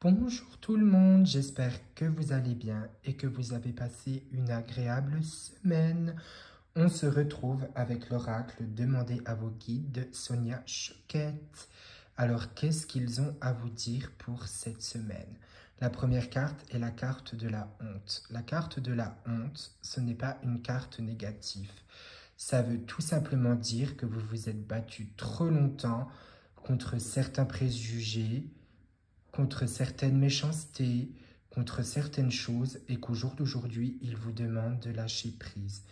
Bonjour tout le monde, j'espère que vous allez bien et que vous avez passé une agréable semaine. On se retrouve avec l'oracle demandé à vos guides de Sonia Choquette. Alors, qu'est-ce qu'ils ont à vous dire pour cette semaine? La première carte est la carte de la honte. La carte de la honte, ce n'est pas une carte négative. Ça veut tout simplement dire que vous vous êtes battu trop longtemps contre certains préjugés, contre certaines méchancetés, contre certaines choses et qu'au jour d'aujourd'hui, il vous demande de lâcher prise.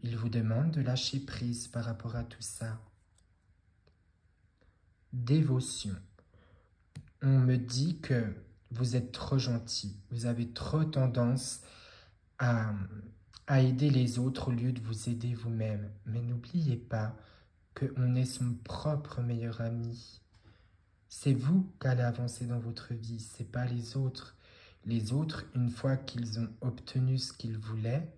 Il vous demande de lâcher prise par rapport à tout ça. Dévotion. On me dit que vous êtes trop gentil. Vous avez trop tendance à aider les autres au lieu de vous aider vous-même. Mais n'oubliez pas qu'on est son propre meilleur ami. C'est vous qui allez avancer dans votre vie, ce n'est pas les autres. Les autres, une fois qu'ils ont obtenu ce qu'ils voulaient,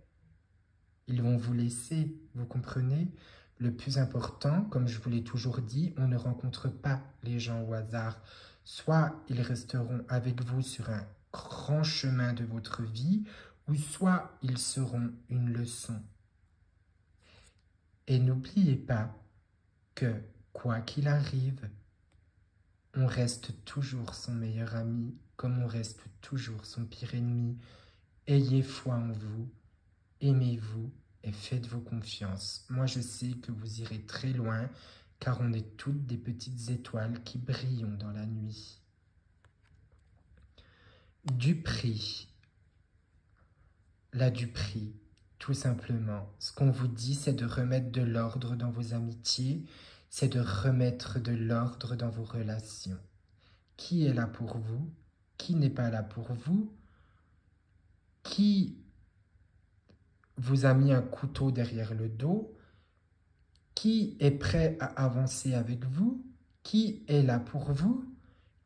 ils vont vous laisser, vous comprenez? Le plus important, comme je vous l'ai toujours dit, on ne rencontre pas les gens au hasard. Soit ils resteront avec vous sur un grand chemin de votre vie, ou soit ils seront une leçon. Et n'oubliez pas que, quoi qu'il arrive, on reste toujours son meilleur ami, comme on reste toujours son pire ennemi. Ayez foi en vous, aimez-vous et faites-vous confiance. Moi, je sais que vous irez très loin, car on est toutes des petites étoiles qui brillent dans la nuit. Du prix. La duperie, tout simplement. Ce qu'on vous dit, c'est de remettre de l'ordre dans vos amitiés, c'est de remettre de l'ordre dans vos relations. Qui est là pour vous? Qui n'est pas là pour vous? Qui vous a mis un couteau derrière le dos? Qui est prêt à avancer avec vous? Qui est là pour vous?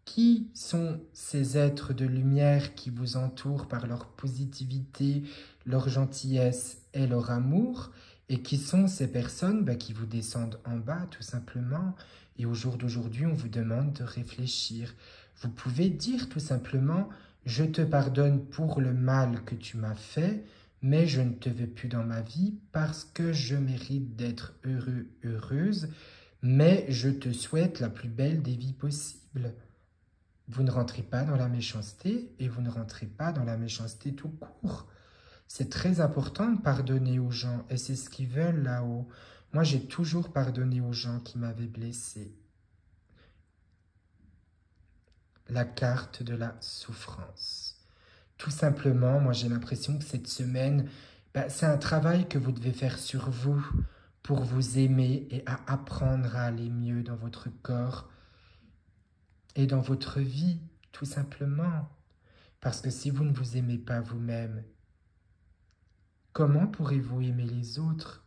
Qui sont ces êtres de lumière qui vous entourent par leur positivité, leur gentillesse et leur amour? Et qui sont ces personnes qui vous descendent en bas, tout simplement? Et au jour d'aujourd'hui, on vous demande de réfléchir. Vous pouvez dire tout simplement « Je te pardonne pour le mal que tu m'as fait, mais je ne te veux plus dans ma vie parce que je mérite d'être heureux, heureuse, mais je te souhaite la plus belle des vies possibles. » Vous ne rentrez pas dans la méchanceté et vous ne rentrez pas dans la méchanceté tout court. C'est très important de pardonner aux gens et c'est ce qu'ils veulent là-haut. Moi, j'ai toujours pardonné aux gens qui m'avaient blessé. La carte de la souffrance. Tout simplement, moi j'ai l'impression que cette semaine, c'est un travail que vous devez faire sur vous pour vous aimer et à apprendre à aller mieux dans votre corps et dans votre vie, tout simplement. Parce que si vous ne vous aimez pas vous-même, comment pourrez-vous aimer les autres?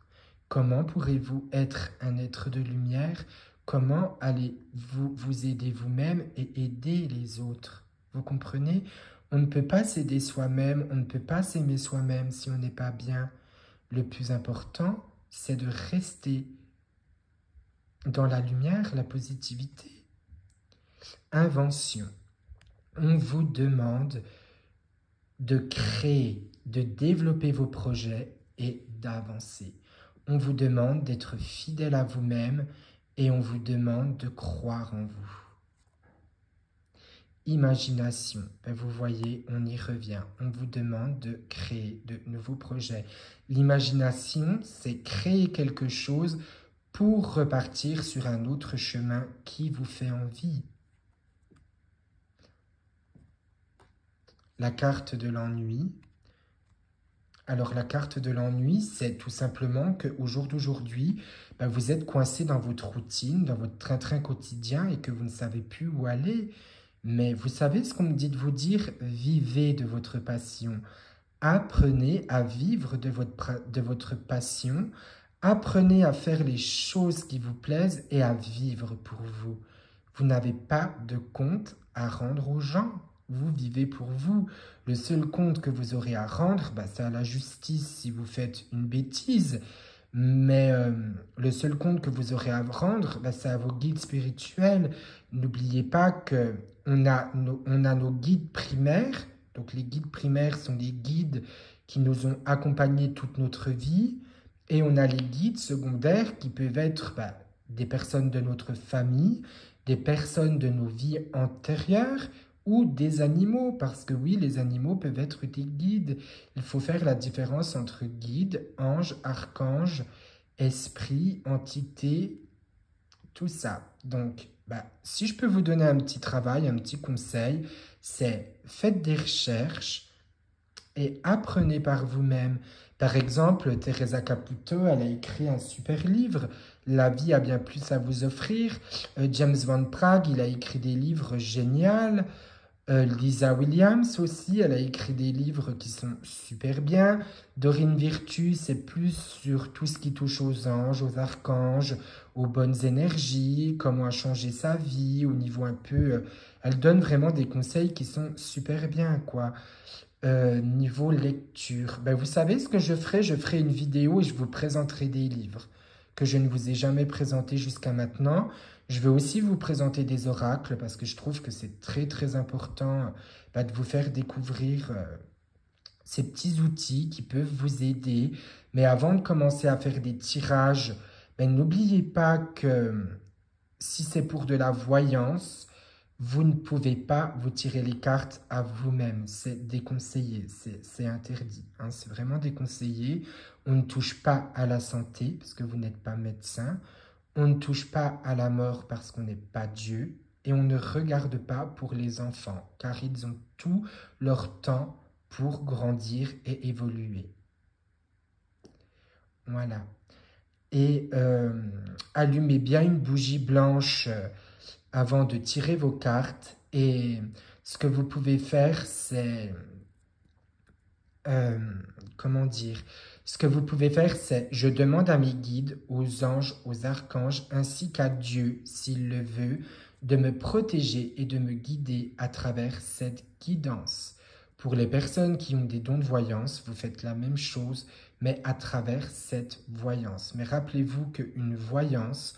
Comment pourrez-vous être un être de lumière? Comment allez-vous vous aider vous-même et aider les autres? Vous comprenez? On ne peut pas s'aider soi-même, on ne peut pas s'aimer soi-même si on n'est pas bien. Le plus important, c'est de rester dans la lumière, la positivité. Invention. On vous demande de créer, de développer vos projets et d'avancer. On vous demande d'être fidèle à vous-même et on vous demande de croire en vous. Imagination, vous voyez, on y revient. On vous demande de créer de nouveaux projets. L'imagination, c'est créer quelque chose pour repartir sur un autre chemin qui vous fait envie. La carte de l'ennui. Alors, la carte de l'ennui, c'est tout simplement qu'au jour d'aujourd'hui, vous êtes coincé dans votre routine, dans votre train-train quotidien et que vous ne savez plus où aller. Mais vous savez ce qu'on me dit de vous dire? Vivez de votre passion. Apprenez à vivre de votre passion. Apprenez à faire les choses qui vous plaisent et à vivre pour vous. Vous n'avez pas de compte à rendre aux gens. Vous vivez pour vous. Le seul compte que vous aurez à rendre, c'est à la justice si vous faites une bêtise. Mais le seul compte que vous aurez à rendre, c'est à vos guides spirituels. N'oubliez pas que on a nos guides primaires. Donc les guides primaires sont des guides qui nous ont accompagnés toute notre vie. Et on a les guides secondaires qui peuvent être des personnes de notre famille, des personnes de nos vies antérieures ou des animaux. Parce que oui, les animaux peuvent être des guides. Il faut faire la différence entre guide, ange, archange, esprit, entité, tout ça. Donc, si je peux vous donner un petit travail, un petit conseil, c'est faites des recherches et apprenez par vous-même. Par exemple, Teresa Caputo, elle a écrit un super livre, La vie a bien plus à vous offrir. James Van Praagh, il a écrit des livres géniaux. Lisa Williams aussi, elle a écrit des livres qui sont super bien. Dorine Virtue, c'est plus sur tout ce qui touche aux anges, aux archanges, aux bonnes énergies, comment changer sa vie, au niveau un peu... elle donne vraiment des conseils qui sont super bien, quoi. Niveau lecture, vous savez ce que je ferai? Je ferai une vidéo et je vous présenterai des livres que je ne vous ai jamais présentés jusqu'à maintenant. Je vais aussi vous présenter des oracles parce que je trouve que c'est très très important de vous faire découvrir ces petits outils qui peuvent vous aider. Mais avant de commencer à faire des tirages, n'oubliez pas que si c'est pour de la voyance, vous ne pouvez pas vous tirer les cartes à vous-même. C'est déconseillé, c'est interdit. Hein, c'est vraiment déconseillé. On ne touche pas à la santé parce que vous n'êtes pas médecin. On ne touche pas à la mort parce qu'on n'est pas Dieu. Et on ne regarde pas pour les enfants car ils ont tout leur temps pour grandir et évoluer. Voilà. Et allumez bien une bougie blanche avant de tirer vos cartes. Et ce que vous pouvez faire, c'est... comment dire? Ce que vous pouvez faire, c'est... Je demande à mes guides, aux anges, aux archanges, ainsi qu'à Dieu, s'il le veut, de me protéger et de me guider à travers cette guidance. Pour les personnes qui ont des dons de voyance, vous faites la même chose, mais à travers cette voyance. Mais rappelez-vous qu'une voyance,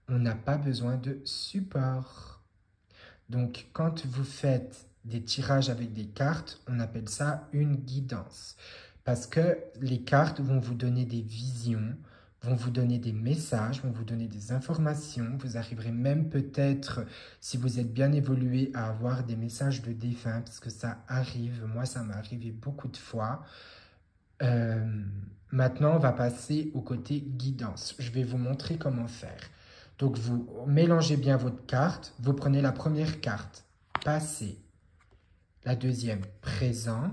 on n'a pas besoin de support. Donc, quand vous faites des tirages avec des cartes, on appelle ça une guidance. Parce que les cartes vont vous donner des visions, vont vous donner des messages, vont vous donner des informations. Vous arriverez même peut-être, si vous êtes bien évolué, à avoir des messages de défunts, parce que ça arrive. Moi, ça m'est arrivé beaucoup de fois. Maintenant, on va passer au côté guidance. Je vais vous montrer comment faire. Donc, vous mélangez bien votre carte. Vous prenez la première carte, passé. La deuxième, présent.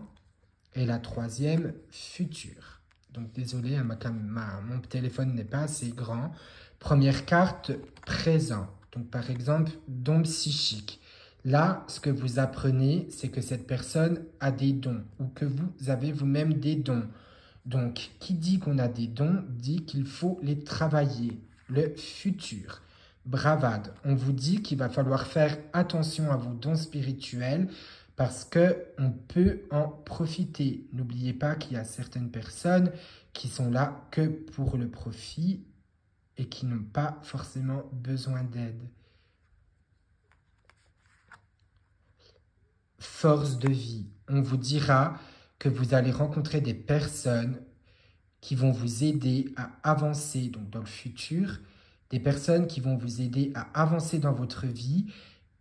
Et la troisième, futur. Donc, désolé, mon téléphone n'est pas assez grand. Première carte, présent. Donc, par exemple, don psychique. Là, ce que vous apprenez, c'est que cette personne a des dons ou que vous avez vous-même des dons. Donc, qui dit qu'on a des dons, dit qu'il faut les travailler. Le futur. Bravade. On vous dit qu'il va falloir faire attention à vos dons spirituels parce qu'on peut en profiter. N'oubliez pas qu'il y a certaines personnes qui sont là que pour le profit et qui n'ont pas forcément besoin d'aide. Force de vie. On vous dira que vous allez rencontrer des personnes qui vont vous aider à avancer donc dans le futur, des personnes qui vont vous aider à avancer dans votre vie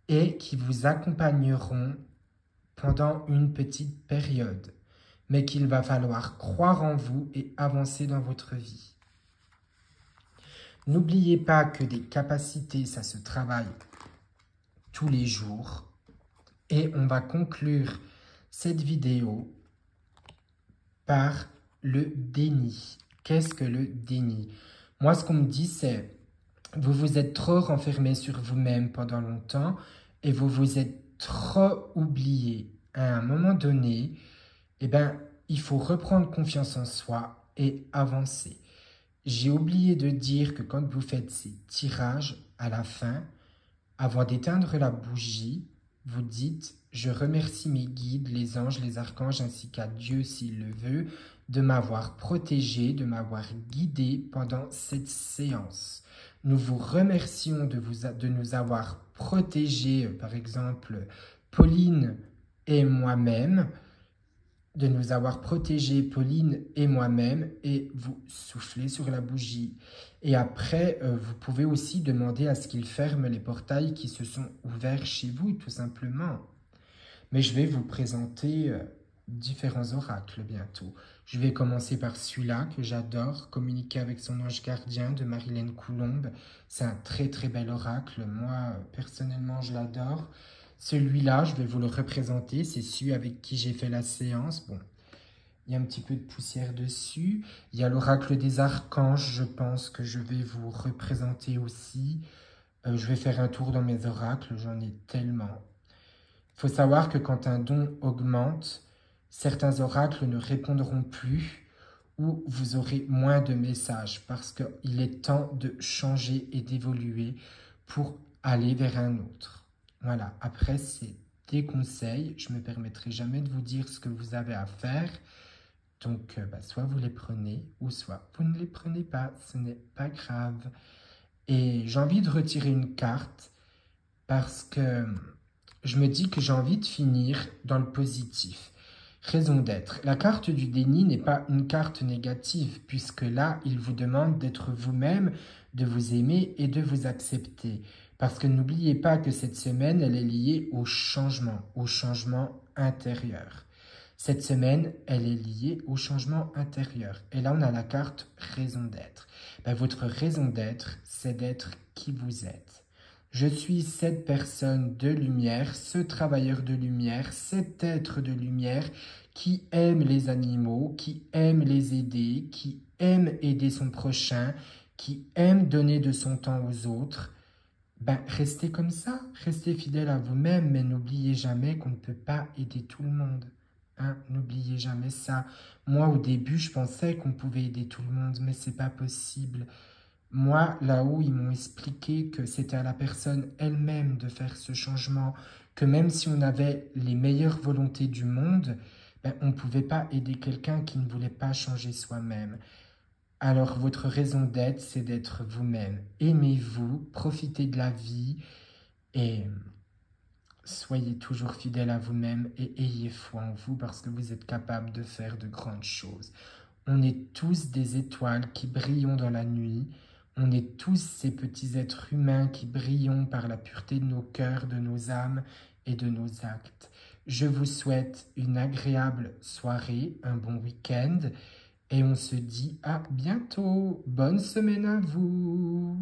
et qui vous accompagneront pendant une petite période, mais qu'il va falloir croire en vous et avancer dans votre vie. N'oubliez pas que des capacités, ça se travaille tous les jours. Et on va conclure cette vidéo par le déni. Qu'est-ce que le déni? Moi, ce qu'on me dit, c'est vous vous êtes trop renfermé sur vous-même pendant longtemps et vous vous êtes trop oublié. À un moment donné, il faut reprendre confiance en soi et avancer. J'ai oublié de dire que quand vous faites ces tirages, à la fin, avant d'éteindre la bougie, vous dites « Je remercie mes guides, les anges, les archanges, ainsi qu'à Dieu, s'il le veut, de m'avoir protégé, de m'avoir guidé pendant cette séance. Nous vous remercions de nous avoir protéger, par exemple, Pauline et moi-même, de nous avoir protégés, Pauline et moi-même, et vous soufflez sur la bougie. Et après, vous pouvez aussi demander à ce qu'il ferme les portails qui se sont ouverts chez vous, tout simplement. Mais je vais vous présenter différents oracles bientôt. Je vais commencer par celui-là que j'adore, Communiquer avec son ange gardien de Marilène Coulombe. C'est un très très bel oracle. Moi, personnellement, je l'adore. Celui-là, je vais vous le représenter. C'est celui avec qui j'ai fait la séance. Bon, il y a un petit peu de poussière dessus. Il y a l'oracle des archanges, je pense que je vais vous représenter aussi. Je vais faire un tour dans mes oracles, j'en ai tellement. Il faut savoir que quand un don augmente, certains oracles ne répondront plus ou vous aurez moins de messages parce qu'il est temps de changer et d'évoluer pour aller vers un autre. Voilà, après c'est des conseils, je ne me permettrai jamais de vous dire ce que vous avez à faire. Donc soit vous les prenez ou soit vous ne les prenez pas, ce n'est pas grave. Et j'ai envie de retirer une carte parce que je me dis que j'ai envie de finir dans le positif. Raison d'être. La carte du déni n'est pas une carte négative, puisque là, il vous demande d'être vous-même, de vous aimer et de vous accepter. Parce que n'oubliez pas que cette semaine, elle est liée au changement intérieur. Cette semaine, elle est liée au changement intérieur. Et là, on a la carte raison d'être. Ben, votre raison d'être, c'est d'être qui vous êtes. Je suis cette personne de lumière, ce travailleur de lumière, cet être de lumière qui aime les animaux, qui aime les aider, qui aime aider son prochain, qui aime donner de son temps aux autres. Ben, restez comme ça, restez fidèle à vous-même, mais n'oubliez jamais qu'on ne peut pas aider tout le monde. Hein? N'oubliez jamais ça. Moi, au début, je pensais qu'on pouvait aider tout le monde, mais c'est pas possible. Moi, là-haut, ils m'ont expliqué que c'était à la personne elle-même de faire ce changement, que même si on avait les meilleures volontés du monde, ben, on ne pouvait pas aider quelqu'un qui ne voulait pas changer soi-même. Alors, votre raison d'être, c'est d'être vous-même. Aimez-vous, profitez de la vie et soyez toujours fidèle à vous-même et ayez foi en vous parce que vous êtes capable de faire de grandes choses. On est tous des étoiles qui brillons dans la nuit. On est tous ces petits êtres humains qui brillons par la pureté de nos cœurs, de nos âmes et de nos actes. Je vous souhaite une agréable soirée, un bon week-end et on se dit à bientôt. Bonne semaine à vous.